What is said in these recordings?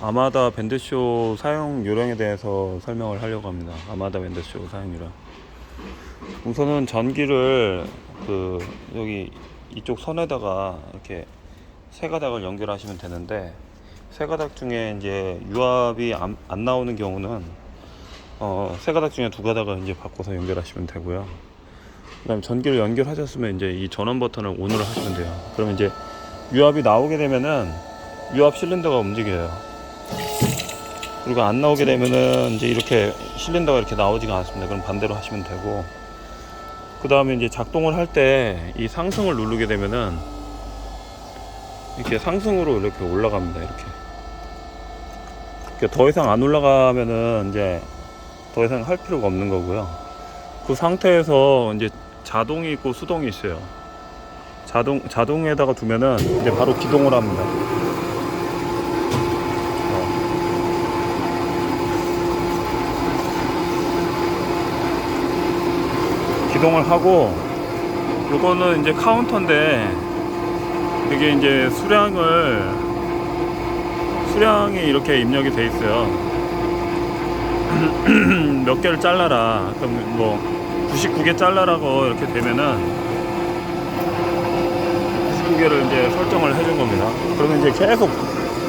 아마다 밴드쇼 사용 요령에 대해서 설명을 하려고 합니다. 아마다 밴드쇼 사용 요령. 우선은 전기를 여기 이쪽 선에다가 이렇게 세 가닥을 연결하시면 되는데, 세 가닥 중에 이제 유압이 안 나오는 경우는 세 가닥 중에 두 가닥을 이제 바꿔서 연결하시면 되고요. 그다음 전기를 연결하셨으면 이제 이 전원 버튼을 온으로 하시면 돼요. 그러면 이제 유압이 나오게 되면은 유압 실린더가 움직여요. 그리고 안 나오게 되면은 이제 이렇게 실린더가 이렇게 나오지가 않습니다. 그럼 반대로 하시면 되고, 그 다음에 이제 작동을 할 때 이 상승을 누르게 되면은 이렇게 상승으로 이렇게 올라갑니다. 이렇게 더 이상 안 올라가면은 이제 더 이상 할 필요가 없는 거고요. 그 상태에서 이제 자동이 있고 수동이 있어요. 자동에다가 두면은 이제 바로 기동을 합니다. 기동을 하고, 요거는 이제 카운터인데, 이게 이제 수량이 이렇게 입력이 돼 있어요. 몇 개를 잘라라. 그럼 뭐 99개 잘라라고 이렇게 되면은 99개를 이제 설정을 해준 겁니다. 그러면 이제 계속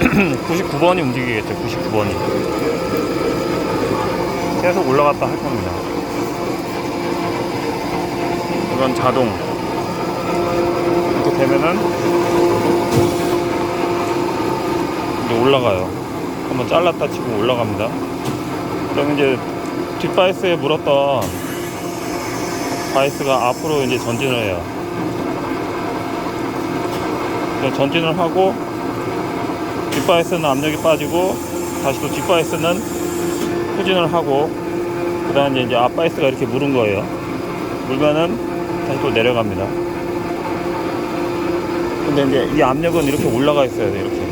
99번이 움직이겠죠. 99번이 계속 올라갔다 할 겁니다. 이건 자동. 이렇게 되면은 이제 올라가요. 한번 잘랐다 치고 올라갑니다. 그다음에 이제 뒷바이스에 물었던 바이스가 앞으로 이제 전진을 해요. 전진을 하고, 뒷바이스는 압력이 빠지고, 다시 또 뒷바이스는 후진을 하고, 그 다음에 이제 앞바이스가 이렇게 물은 거예요. 물면은 다시 또 내려갑니다. 근데 이제 이 압력은 이렇게 올라가 있어야 돼요. 이렇게.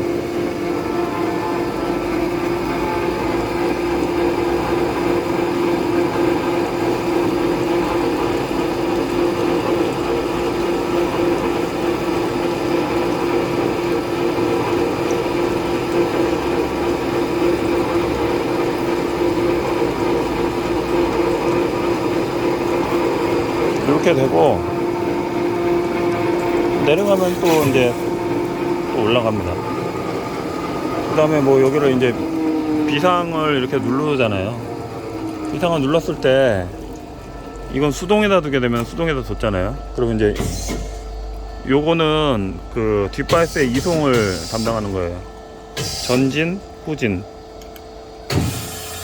이렇게 되고, 내려가면 또 이제 또 올라갑니다. 그 다음에 뭐 여기를 이제 비상을 이렇게 누르잖아요. 비상을 눌렀을 때 이건 수동에다 두게 되면 수동에다 뒀잖아요. 그러면 이제 요거는 그 뒷바이스의 이송을 담당하는 거예요. 전진, 후진.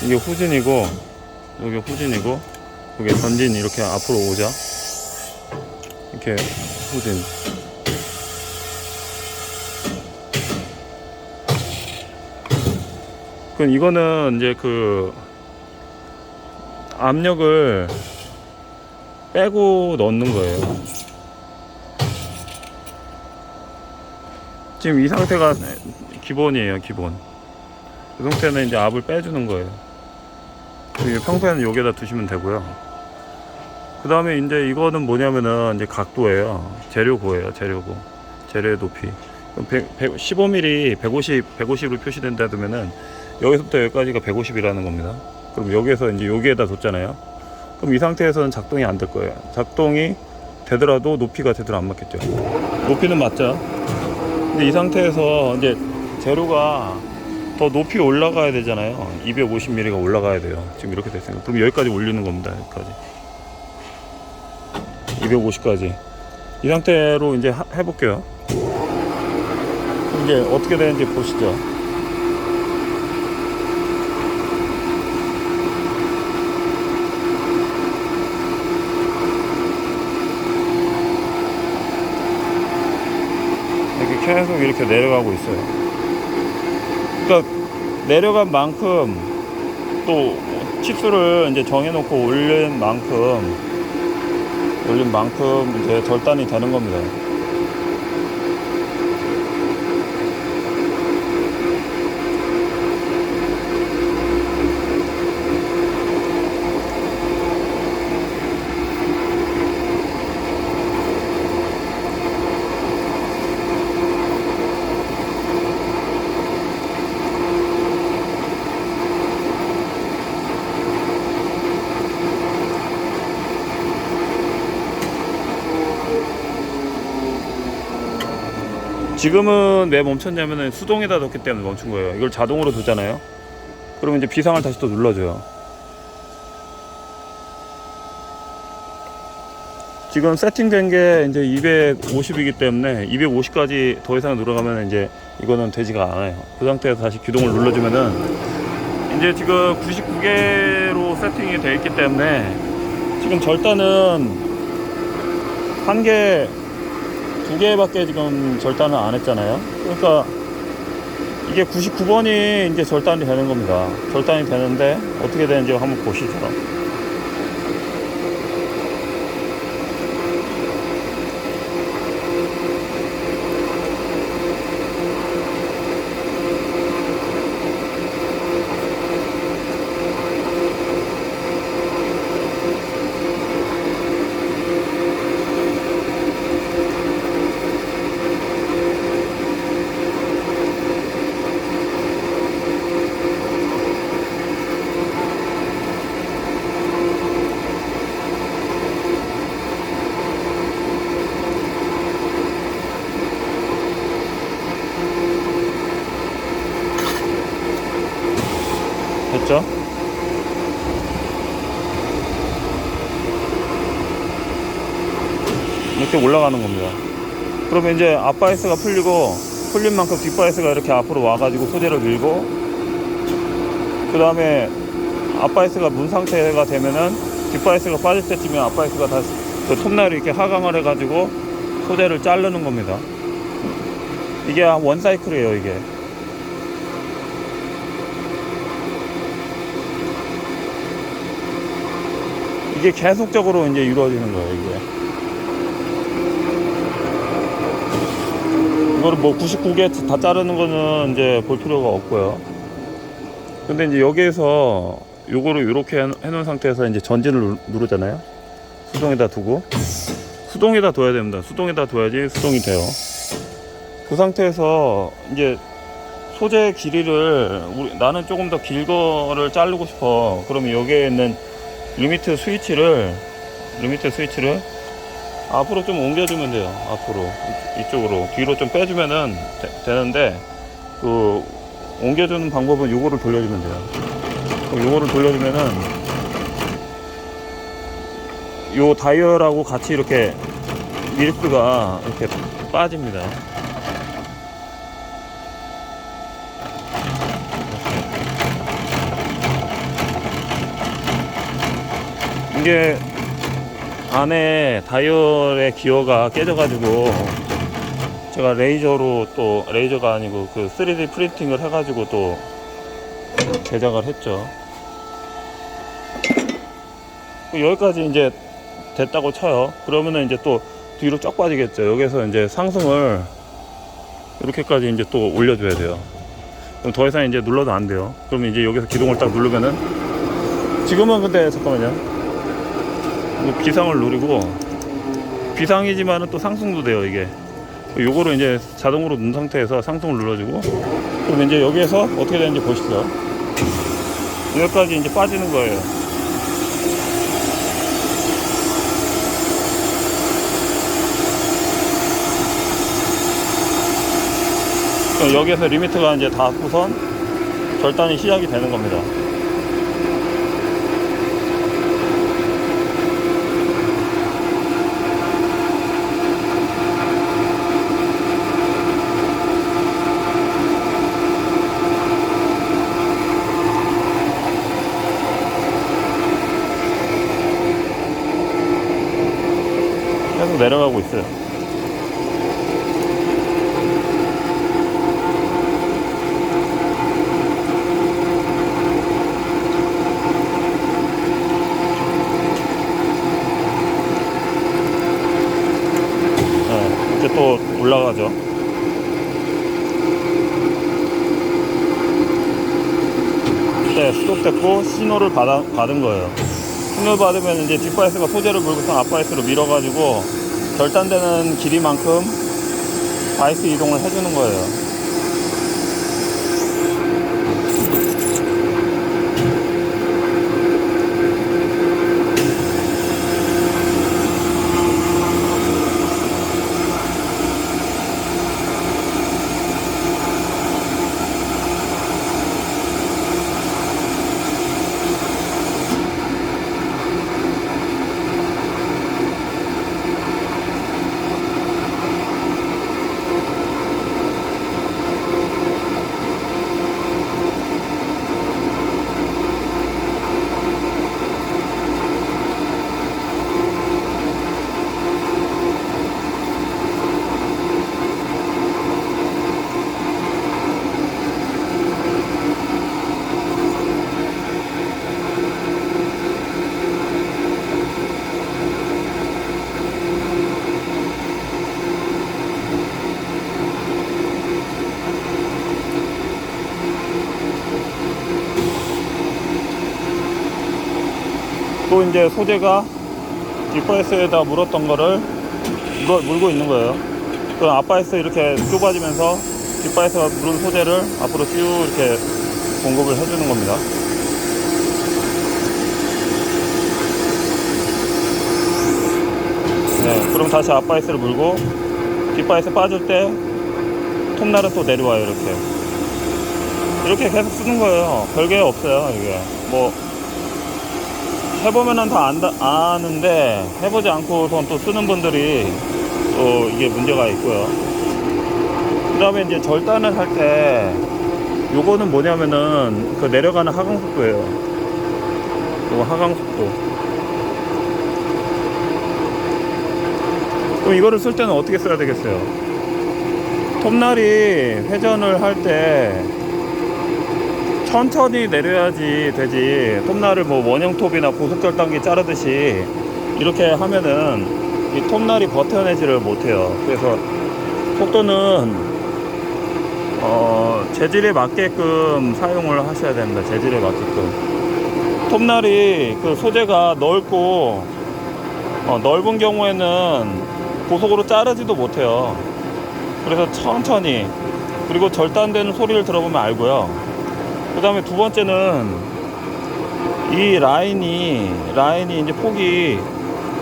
이게 후진이고, 여기 후진이고, 여기 전진. 이렇게 앞으로 오죠. 이렇게 후진. 그럼 이거는 이제 그 압력을 빼고 넣는 거예요. 지금 이 상태가 기본이에요. 기본. 그 상태는 이제 압을 빼주는 거예요. 평소에는 여기다 두시면 되고요. 그 다음에 이제 이거는 뭐냐면은 이제 각도예요. 재료고예요. 재료고. 재료의 높이. 15mm 150으로 표시된다 두면은 여기서부터 여기까지가 150이라는 겁니다. 그럼 여기에서 이제 여기에다 뒀잖아요. 그럼 이 상태에서는 작동이 안 될 거예요. 작동이 되더라도 높이가 제대로 안 맞겠죠. 높이는 맞죠. 근데 이 상태에서 이제 재료가 더 높이 올라가야 되잖아요. 250mm가 올라가야 돼요. 지금 이렇게 됐으니까. 그럼 여기까지 올리는 겁니다. 여기까지. 250까지. 이 상태로 이제 해볼게요. 이제 어떻게 되는지 보시죠. 이렇게 계속 이렇게 내려가고 있어요. 그러니까 내려간 만큼 또 치수를 이제 정해놓고 올린 만큼 이제 절단이 되는 겁니다. 지금은 왜 멈췄냐면은 수동에다 넣기 때문에 멈춘 거예요. 이걸 자동으로 두잖아요. 그러면 이제 비상을 다시 또 눌러줘요. 지금 세팅된 게 이제 250이기 때문에 250까지 더 이상 들어가면 이제 이거는 되지가 않아요. 그 상태에서 다시 기동을 눌러주면은 이제 지금 99개로 세팅이 되어 있기 때문에 지금 절단은 한 개, 두 개밖에 지금 절단을 안 했잖아요. 그러니까 이게 99번이 이제 절단이 되는 겁니다. 절단이 되는데 어떻게 되는지 한번 보시죠. 됐죠? 이렇게 올라가는 겁니다. 그러면 이제 앞바이스가 풀리고 풀린 만큼 뒷바이스가 이렇게 앞으로 와가지고 소재를 밀고, 그 다음에 앞바이스가 문 상태가 되면은 뒷바이스가 빠질 때쯤에 앞바이스가 다시 그 톱날을 이렇게 하강을 해가지고 소재를 자르는 겁니다. 이게 원 사이클이에요. 이게 계속적으로 이제 이루어지는 거예요. 이거를 뭐 99개 다 자르는 거는 이제 볼 필요가 없고요. 근데 이제 여기에서 요거를 이렇게 해놓은 상태에서 이제 전진을 누르잖아요. 수동에다 두고, 수동에다 둬야 됩니다. 수동에다 둬야지 수동이 돼요. 그 상태에서 이제 소재 길이를 나는 조금 더 길 거를 자르고 싶어. 그러면 여기에 있는 리미트 스위치를 앞으로 좀 옮겨주면 돼요. 앞으로 이쪽으로 뒤로 좀 빼주면은 되는데, 그 옮겨주는 방법은 요거를 돌려주면 돼요. 요거를 돌려주면은 요 다이얼하고 같이 이렇게 밀스가 이렇게 빠집니다. 이게 안에 다이얼의 기어가 깨져가지고 제가 레이저가 아니고 그 3D 프린팅을 해가지고 또 제작을 했죠. 여기까지 이제 됐다고 쳐요. 그러면은 이제 또 뒤로 쫙 빠지겠죠. 여기서 이제 상승을 이렇게까지 이제 또 올려줘야 돼요. 그럼 더 이상 이제 눌러도 안 돼요. 그러면 이제 여기서 기둥을 딱 누르면은, 지금은 근데 잠깐만요. 비상을 누르고, 비상이지만은 또 상승도 돼요. 이게 요거를 이제 자동으로 눈 상태에서 상승을 눌러주고, 그럼 이제 여기에서 어떻게 되는지 보시죠. 여기까지 이제 빠지는 거예요. 그럼 여기에서 리미트가 이제 닿고선 절단이 시작이 되는 겁니다. 계속 내려가고 있어요. 네, 이제 또 올라가죠. 네, 스톱됐고 신호를 받은 거예요. 신호를 받으면 이제 뒷바이스가 소재를 물고서 앞바이스로 밀어가지고 절단되는 길이만큼 바이스 이동을 해주는 거예요. 또 이제 소재가 뒷바이스에다 물었던 거를 물고 있는 거예요. 그럼 앞바이스 이렇게 좁아지면서 뒷바이스가 물은 소재를 앞으로 쭉 이렇게 공급을 해주는 겁니다. 네, 그럼 다시 앞바이스를 물고 뒷바이스 빠질 때 톱날은 또 내려와요. 이렇게 계속 쓰는 거예요. 별게 없어요. 이게 뭐 해보면은 다 아는데 해보지 않고선 또 쓰는 분들이 또 이게 문제가 있고요. 그 다음에 이제 절단을 할 때 요거는 뭐냐면은 그 내려가는 하강속도예요. 요거 하강속도. 그럼 이거를 쓸 때는 어떻게 써야 되겠어요? 톱날이 회전을 할 때 천천히 내려야지 되지, 톱날을 뭐 원형톱이나 고속절단기 자르듯이 이렇게 하면은 이 톱날이 버텨내지를 못해요. 그래서 속도는 재질에 맞게끔 사용을 하셔야 됩니다. 재질에 맞게끔. 톱날이 그 소재가 넓고 넓은 경우에는 고속으로 자르지도 못해요. 그래서 천천히, 그리고 절단되는 소리를 들어보면 알고요. 그 다음에 두 번째는 이 라인이 이제 폭이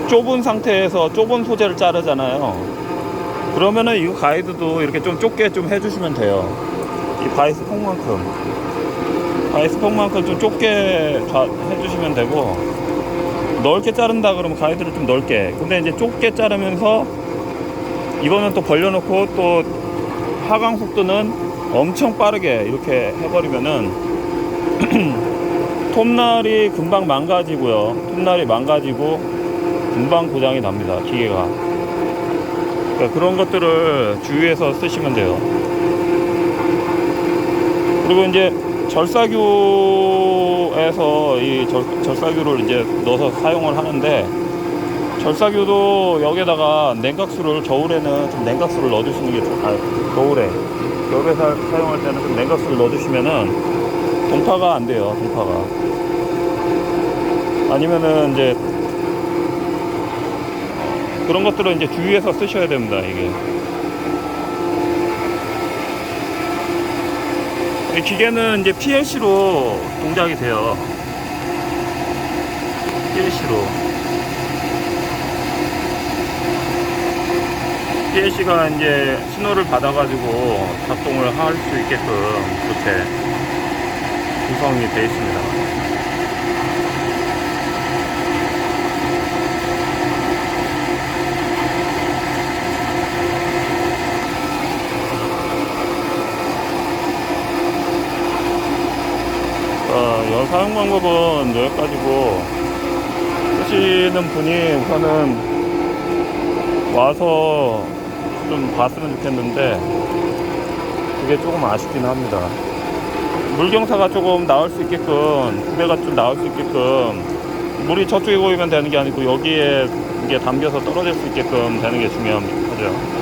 좁은 상태에서 좁은 소재를 자르잖아요. 그러면은 이 가이드도 이렇게 좀 좁게 좀 해주시면 돼요. 이 바이스 폭만큼 좀 좁게 해주시면 되고, 넓게 자른다 그러면 가이드를 좀 넓게. 근데 이제 좁게 자르면서 이거는 또 벌려놓고 또 하강 속도는 엄청 빠르게 이렇게 해버리면은 톱날이 금방 망가지고요. 톱날이 망가지고 금방 고장이 납니다. 기계가. 그러니까 그런 것들을 주의해서 쓰시면 돼요. 그리고 이제 절사규에서 이 절사규를 이제 넣어서 사용을 하는데, 절사규도 여기에다가 냉각수를, 겨울에는 좀 냉각수를 넣어주시는 게 겨울에 사용할 때는 좀 냉각수를 넣어주시면은 동파가 안 돼요. 동파가. 아니면은 이제 그런 것들은 이제 주의해서 쓰셔야 됩니다. 이 기계는 이제 PLC로 동작이 돼요. PLC가 이제 신호를 받아가지고 작동을 할 수 있게끔 그렇게 구성이 되어 있습니다. 사용 방법은 여기까지고, 쓰시는 분이 우선은 와서 좀 봤으면 좋겠는데 그게 조금 아쉽긴 합니다. 물경사가 조금 나올 수 있게끔, 구배가 좀 나올 수 있게끔, 물이 저쪽에 고이면 되는 게 아니고 여기에 이게 담겨서 떨어질 수 있게끔 되는 게 중요하죠.